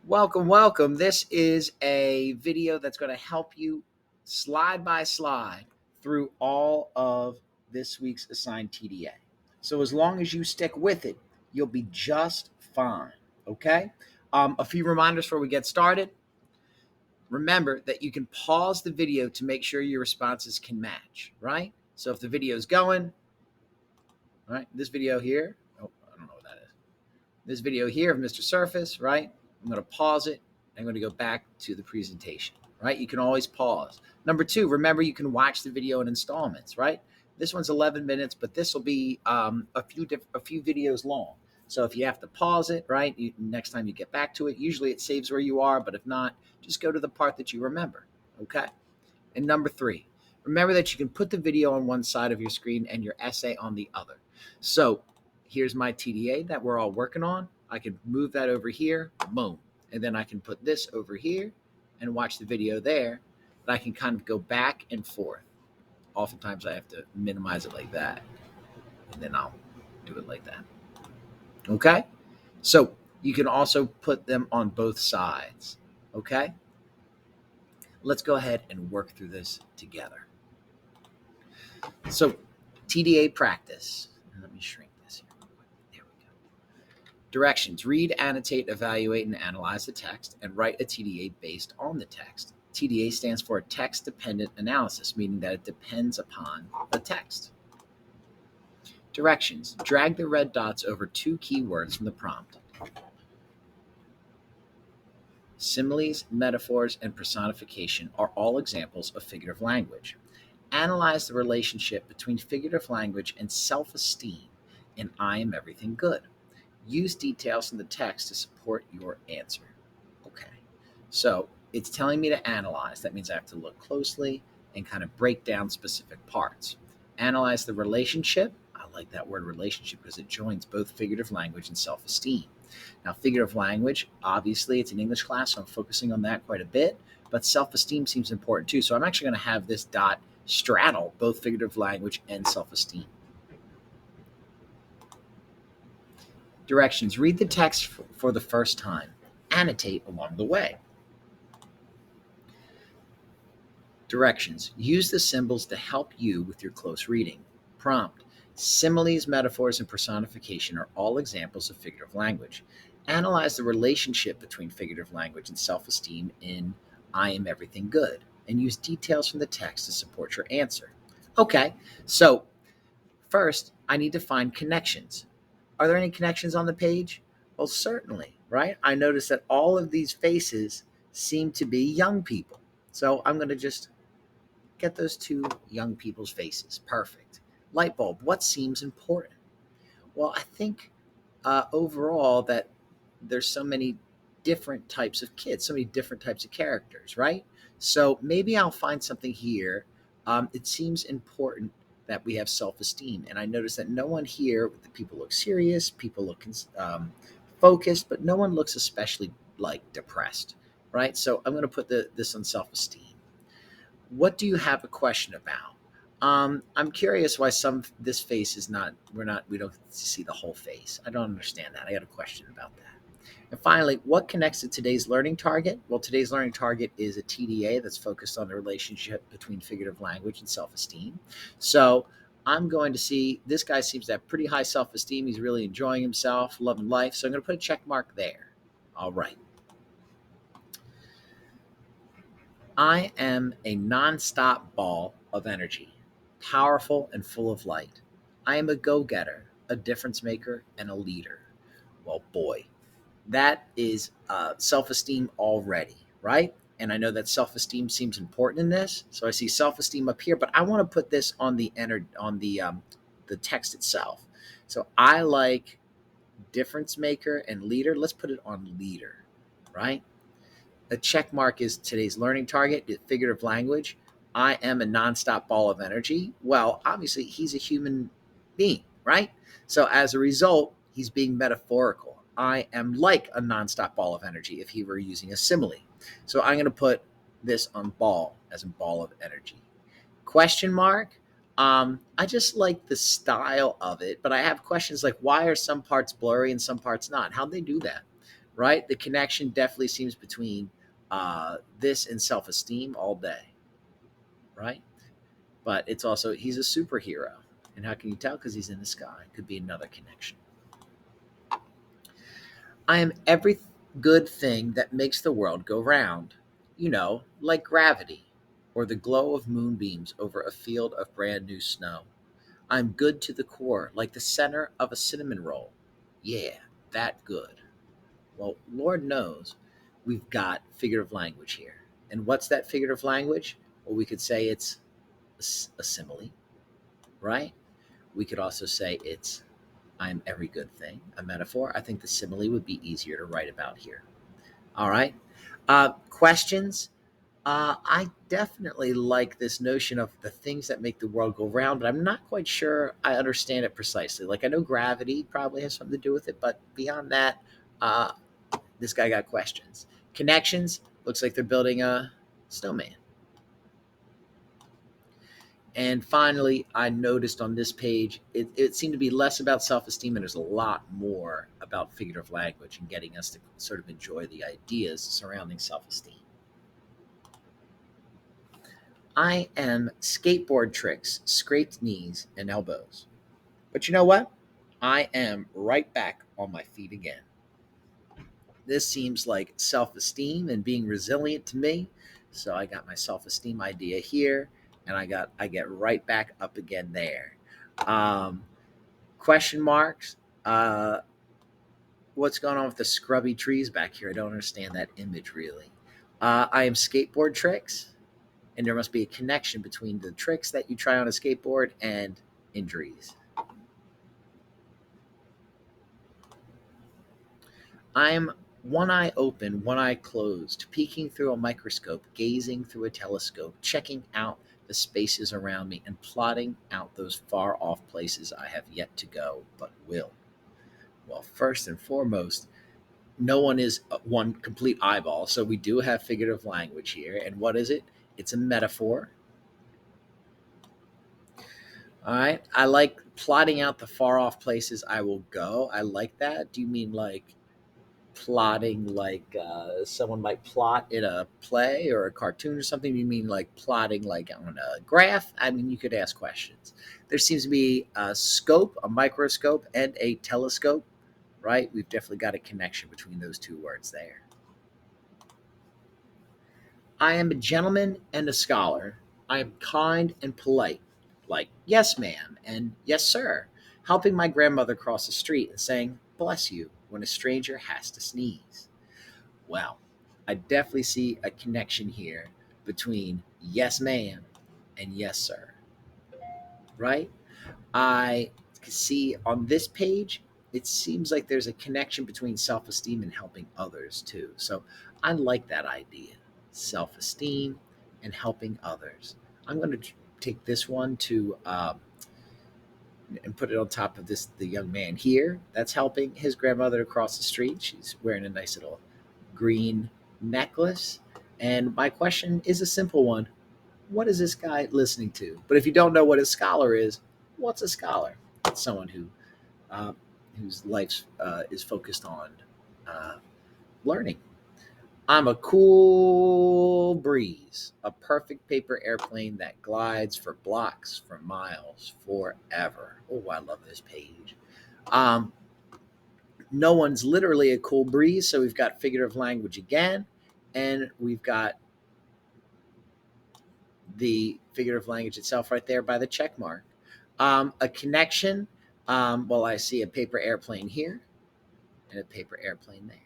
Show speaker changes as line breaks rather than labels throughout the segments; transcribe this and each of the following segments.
Welcome. This is a video that's going to help you slide by slide through all of this week's assigned TDA. So as long as you stick with it, you'll be just fine. Okay. A few reminders before we get started. Remember that you can pause the video to make sure your responses can match, right? So if the video is going, right, this video here, I don't know what that is. This video here of Mr. Surface, right? I'm going to pause it. I'm going to go back to the presentation, right? You can always pause. Number two, remember you can watch the video in installments, right? This one's 11 minutes, but this will be a few videos long. So if you have to pause it, right, next time you get back to it, usually it saves where you are, but if not, just go to the part that you remember, okay? And number three, remember that you can put the video on one side of your screen and your essay on the other. So here's my TDA that we're all working on. I can move that over here, boom. And then I can put this over here and watch the video there. And I can kind of go back and forth. Oftentimes I have to minimize it like that. And then I'll do it like that. Okay? So you can also put them on both sides. Okay? Let's go ahead and work through this together. So TDA practice. Let me shrink this here. There we go. Directions. Read, annotate, evaluate, and analyze the text and write a TDA based on the text. TDA stands for text-dependent analysis, meaning that it depends upon the text. Directions. Drag the red dots over two keywords from the prompt. Similes, metaphors, and personification are all examples of figurative language. Analyze the relationship between figurative language and self-esteem in I Am Everything Good. Use details in the text to support your answer. Okay, so it's telling me to analyze. That means I have to look closely and kind of break down specific parts. Analyze the relationship. I like that word relationship because it joins both figurative language and self-esteem. Now, figurative language, obviously, it's an English class, so I'm focusing on that quite a bit, but self-esteem seems important too. So I'm actually going to have this dot straddle both figurative language and self-esteem. Directions. Read the text for the first time. Annotate along the way. Directions. Use the symbols to help you with your close reading. Prompt. Similes, metaphors, and personification are all examples of figurative language. Analyze the relationship between figurative language and self-esteem in I Am Everything Good, and use details from the text to support your answer. Okay, so first, I need to find connections. Are there any connections on the page? Well, certainly, right? I notice that all of these faces seem to be young people. So I'm going to just get those two young people's faces. Perfect. Light bulb, what seems important? Well, I think overall that there's so many different types of kids, so many different types of characters, right? So maybe I'll find something here. It seems important that we have self-esteem. And I notice that no one here, the people look serious, people look focused, but no one looks especially like depressed, right? So I'm going to put this on self-esteem. What do you have a question about? I'm curious why this face is not, we don't see the whole face. I don't understand that. I got a question about that. And finally, what connects to today's learning target? Well, today's learning target is a TDA that's focused on the relationship between figurative language and self-esteem. So I'm going to see, this guy seems to have pretty high self-esteem. He's really enjoying himself, loving life. So I'm going to put a check mark there. All right. I am a nonstop ball of energy, powerful and full of light. I am a go-getter, a difference maker, and a leader. Well, boy, that is self-esteem already, right? And I know that self-esteem seems important in this. So I see self-esteem up here, but I want to put this on the text itself. So I like difference maker and leader. Let's put it on leader, right? A check mark is today's learning target, figurative language. I am a nonstop ball of energy. Well, obviously, he's a human being, right? So as a result, he's being metaphorical. I am like a nonstop ball of energy if he were using a simile. So I'm going to put this on ball as in ball of energy. Question mark. I just like the style of it, but I have questions like, why are some parts blurry and some parts not? How'd they do that? right? The connection definitely seems between this and self-esteem all day, right? But it's also he's a superhero, and how can you tell? Because he's in the sky. Could be another connection. I am every good thing that makes the world go round. Like gravity, or the glow of moonbeams over a field of brand new snow. I'm good to the core, like the center of a cinnamon roll. Yeah, that good. Well, Lord knows we've got figurative language here. And what's that figurative language? Well, we could say it's a simile, right? We could also say it's I'm every good thing, a metaphor. I think the simile would be easier to write about here. All right. Questions? I definitely like this notion of the things that make the world go round, but I'm not quite sure I understand it precisely. Like, I know gravity probably has something to do with it, but beyond that, uh, this guy got questions. Connections? Looks like they're building a snowman. And finally, I noticed on this page, it seemed to be less about self esteem and there's a lot more about figurative language and getting us to sort of enjoy the ideas surrounding self esteem. I am skateboard tricks, scraped knees, and elbows. But you know what? I am right back on my feet again. This seems like self esteem and being resilient to me. So I got my self esteem idea here, and I get right back up again there. Um, Question marks. Uh, what's going on with the scrubby trees back here? I don't understand that image really. I am skateboard tricks, and there must be a connection between the tricks that you try on a skateboard and injuries. I am one eye open, one eye closed, peeking through a microscope, gazing through a telescope, checking out the spaces around me and plotting out those far off places I have yet to go, but will. Well, first and foremost, no one is one complete eyeball. So we do have figurative language here. And what is it? It's a metaphor. All right. I like plotting out the far off places I will go. I like that. Do you mean like plotting like someone might plot in a play or a cartoon or something? Do you mean like plotting like on a graph? I mean, you could ask questions. There seems to be a scope, a microscope, and a telescope, right? We've definitely got a connection between those two words there. I am a gentleman and a scholar. I am kind and polite, like yes, ma'am, and yes, sir, helping my grandmother cross the street and saying, bless you, when a stranger has to sneeze. Well, I definitely see a connection here between yes, ma'am, and yes, sir, right? I can see on this page, it seems like there's a connection between self esteem and helping others too. So I like that idea, self esteem and helping others. I'm going to take this one to and put it on top of this the young man here that's helping his grandmother across the street. She's wearing a nice little green necklace. And my question is a simple one: what is this guy listening to? But if you don't know what a scholar is, what's a scholar? It's someone uh, whose life is focused on uh, learning. I'm a cool breeze, a perfect paper airplane that glides for blocks, for miles, forever. Oh, I love this page. Um, no one's literally a cool breeze, so we've got figurative language again, and we've got the figurative language itself right there by the check mark. A connection. Well, I see a paper airplane here and a paper airplane there.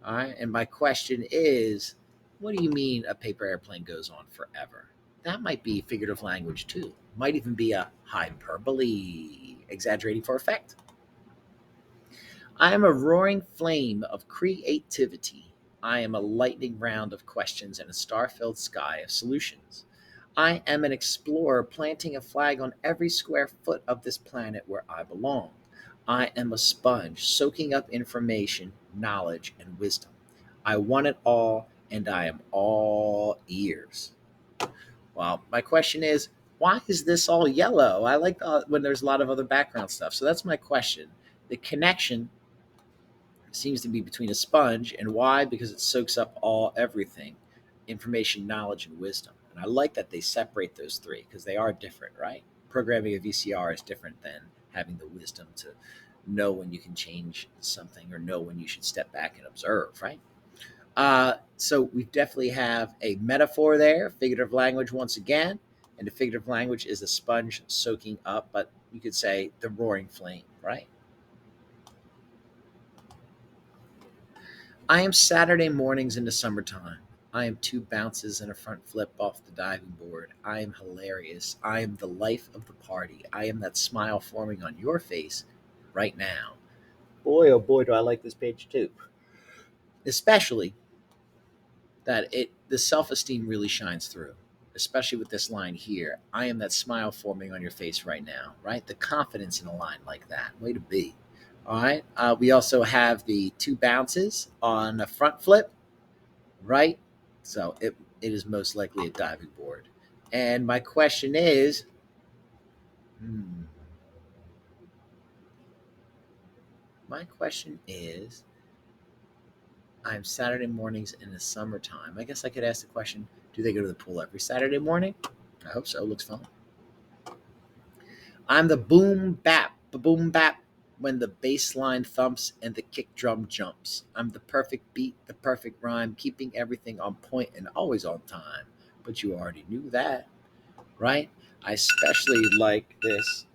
All right. And my question is, what do you mean a paper airplane goes on forever? That might be figurative language too. Might even be a hyperbole, exaggerating for effect. I am a roaring flame of creativity. I am a lightning round of questions and a star filled sky of solutions. I am an explorer planting a flag on every square foot of this planet where I belong. I am a sponge soaking up information, knowledge, and wisdom. I want it all, and I am all ears. Well, my question is, why is this all yellow? I like when there's a lot of other background stuff. So that's my question. The connection seems to be between a sponge, and why? Because it soaks up all everything, information, knowledge, and wisdom. And I like that they separate those three because they are different, right? Programming a VCR is different than having the wisdom to know when you can change something or know when you should step back and observe, right? So we definitely have a metaphor there, figurative language once again, and the figurative language is a sponge soaking up, but you could say the roaring flame, right? I am Saturday mornings in the summertime. I am two bounces and a front flip off the diving board. I am hilarious. I am the life of the party. I am that smile forming on your face right now. Boy, oh boy, do I like this page too. Especially that it the self-esteem really shines through, especially with this line here. I am that smile forming on your face right now, right? The confidence in a line like that. Way to be. All right. We also have the two bounces on a front flip, right? So it is most likely a diving board. And my question is, hmm, my question is, I'm Saturday mornings in the summertime. I guess I could ask the question, do they go to the pool every Saturday morning? I hope so. It looks fun. I'm the boom bap when the bass line thumps and the kick drum jumps. I'm the perfect beat, the perfect rhyme, keeping everything on point and always on time. But you already knew that, right? I especially like this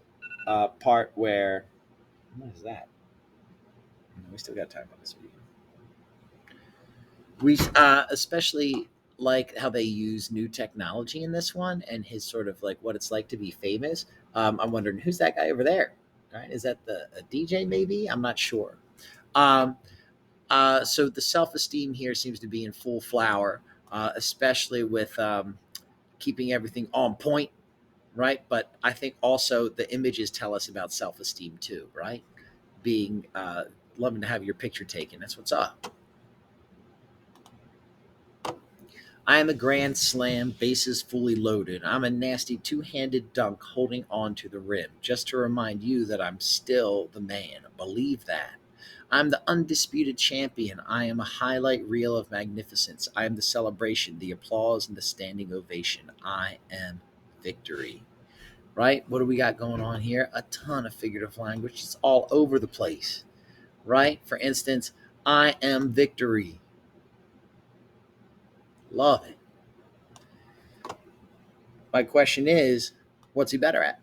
part where, what is that? We still got time on this video. We especially like how they use new technology in this one and his sort of like what it's like to be famous. I'm wondering who's that guy over there? Right? Is that a DJ? Maybe I'm not sure. Um, so the self esteem here seems to be in full flower, especially with keeping everything on point, right? But I think also the images tell us about self esteem too, right? Being loving to have your picture taken. That's what's up. I am a grand slam, bases fully loaded. I'm a nasty two handed dunk holding on to the rim, just to remind you that I'm still the man. Believe that. I'm the undisputed champion. I am a highlight reel of magnificence. I am the celebration, the applause, and the standing ovation. I am victory. Right? What do we got going on here? A ton of figurative language. It's all over the place. Right? For instance, I am victory. Love it. My question is, what's he better at?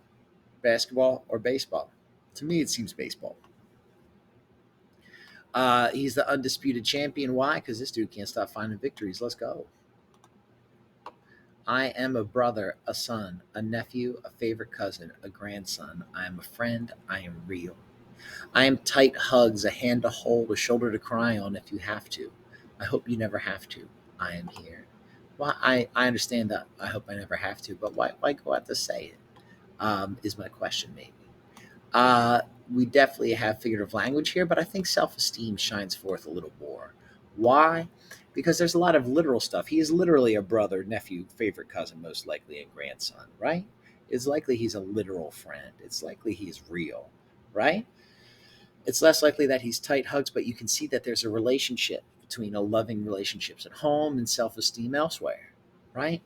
Basketball or baseball? To me, it seems baseball. He's the undisputed champion. Why? Because this dude can't stop finding victories. Let's go. I am a brother, a son, a nephew, a favorite cousin, a grandson. I am a friend. I am real. I am tight hugs, a hand to hold, a shoulder to cry on if you have to. I hope you never have to. I am here. Well, I understand that. I hope I never have to, but why go out to say it? Is my question, maybe. Uh, we definitely have figurative language here, but I think self esteem shines forth a little more. Why? Because there's a lot of literal stuff. He is literally a brother, nephew, favorite cousin, most likely, and grandson, right? It's likely he's a literal friend. It's likely he's real, right? It's less likely that he's tight hugs, but you can see that there's a relationship between a loving relationships at home and self esteem elsewhere, right?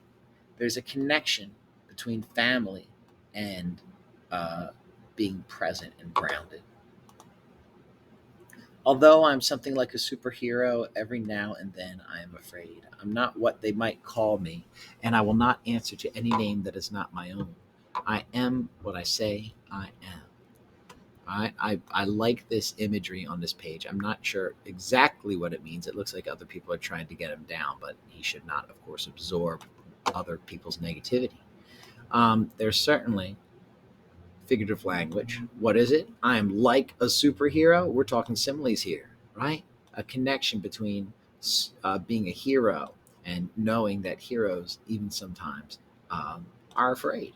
There's a connection between family and uh, being present and grounded. Although I'm something like a superhero, every now and then I am afraid. I'm not what they might call me, and I will not answer to any name that is not my own. I am what I say I am. I like this imagery on this page. I'm not sure exactly what it means. It looks like other people are trying to get him down, but he should not, of course, absorb other people's negativity. There's certainly figurative language. What is it? I'm like a superhero. We're talking similes here, right? A connection between being a hero and knowing that heroes, even sometimes, are afraid.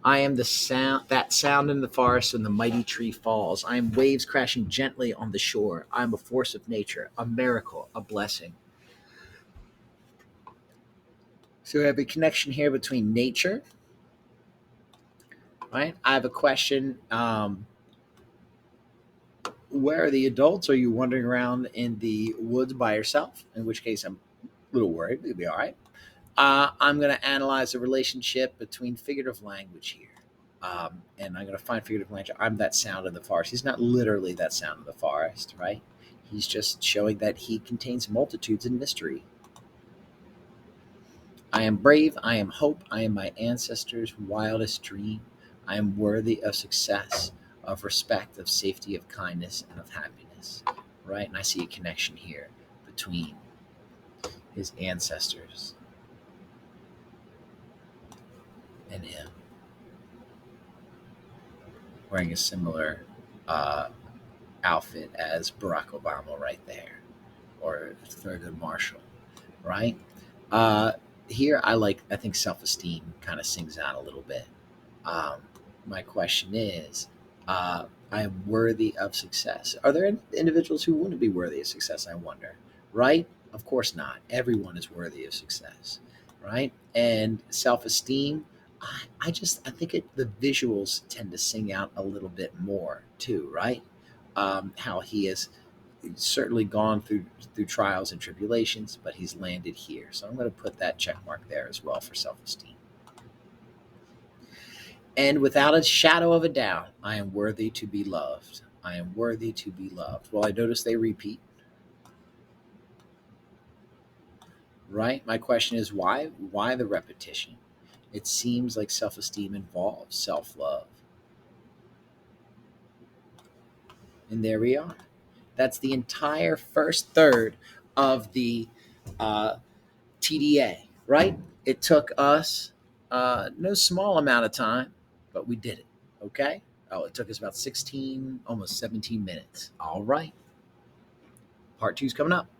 I am the sound that sound in the forest when the mighty tree falls. I am waves crashing gently on the shore. I am a force of nature, a miracle, a blessing. So we have a connection here between nature, right? I have a question. Where are the adults? Are you wandering around in the woods by yourself? In which case, I'm a little worried. You'll be all right. I'm going to analyze the relationship between figurative language here. And I'm going to find figurative language. I'm that sound in the forest. He's not literally that sound in the forest, right? He's just showing that he contains multitudes and mystery. I am brave. I am hope. I am my ancestors' wildest dream. I am worthy of success, of respect, of safety, of kindness, and of happiness. Right? And I see a connection here between his ancestors and him, wearing a similar uh, outfit as Barack Obama right there, or Thurgood Marshall, right? Uh, Here, I think self esteem kind of sings out a little bit. Um, my question is, I am worthy of success. Are there individuals who wouldn't be worthy of success? I wonder, right? Of course not. Everyone is worthy of success, right? And self esteem, I think the visuals tend to sing out a little bit more too, right? How he has certainly gone through trials and tribulations, but he's landed here. So I'm going to put that check mark there as well for self esteem. And without a shadow of a doubt, I am worthy to be loved. I am worthy to be loved. Well, I notice they repeat, right? My question is why? Why the repetition? It seems like self esteem involves self love. And there we are. That's the entire first third of the uh, TDA, right? It took us no small amount of time, but we did it. Okay. Oh, it took us about 16, almost 17 minutes. All right. Part two's coming up.